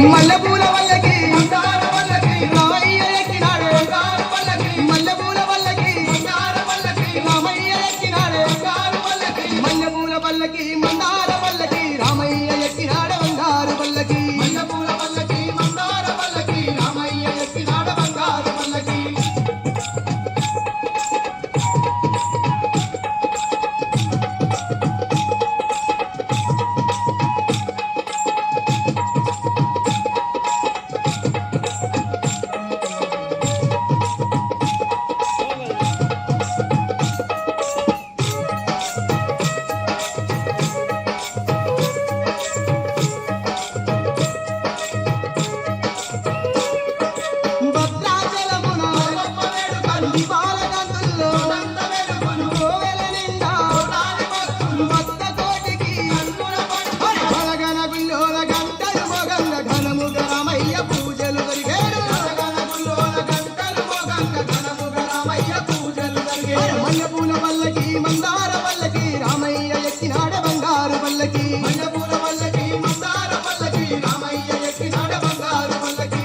మల్లెపూల వల్లకి రామయ్య ఎక్కినాడే మల్లెపూల వల్లకి రామయ్య ఎక్కినాడే మల్లెపూల వల్లకి మందార వల్లకి రామయ్య ఎక్కినాడ బంగారు వల్లకి మల్లెపూల వల్లకి మందార వల్లకి రామయ్య ఎక్కినాడ బంగారు వల్లకి భద్రాచలమున గొప్ప వేడుకలు దీపాల కాంతుల్లో దండ వెలుగులు కోవెల నిండా కోటాది భక్తులు భక్త కోటికి కన్నుల పండుగ బలగన గుల్లోల గంటలు మొగంగ ఘనముగ రామయ్య పూజలు జరిగేరు గణగుల్లోన గంటలు మోగంగ ఘనముగ రామయ్య పూజలు జరిగేరు మల్లెపూల వల్లకి మందార వల్లకి రామయ్య ఎక్కినాడ బంగారు వల్లకి మల్లెపూల వల్లకి మందార వల్లకి రామయ్య ఎక్కినాడ బంగారు వల్లకి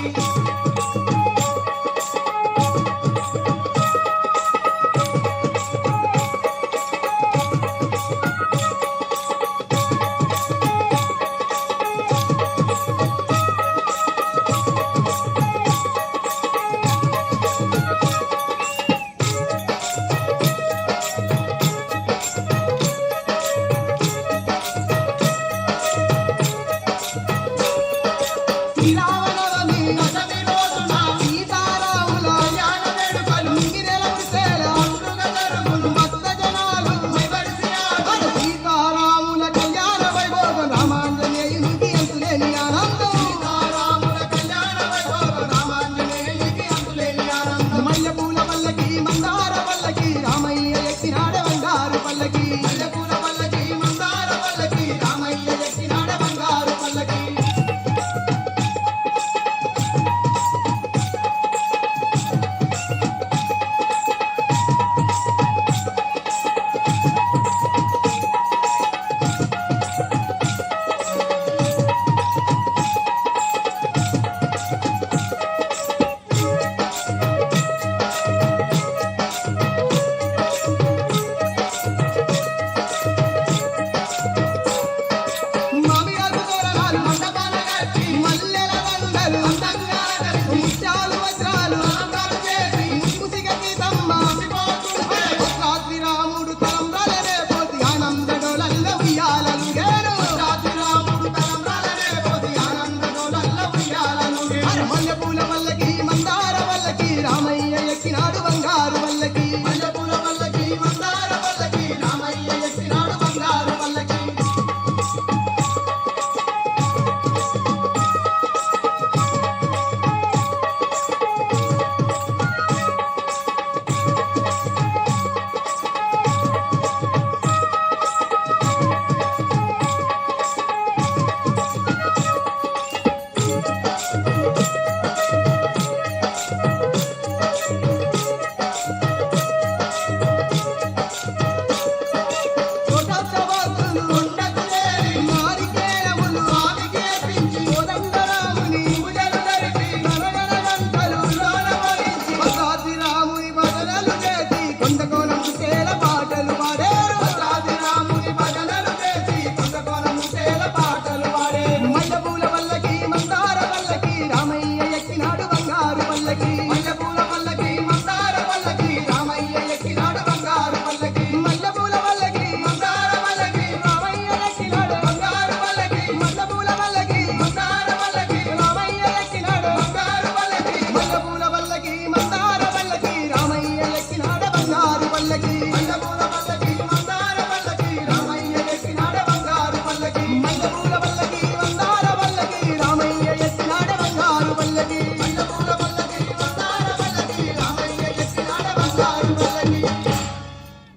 శ్రీరామ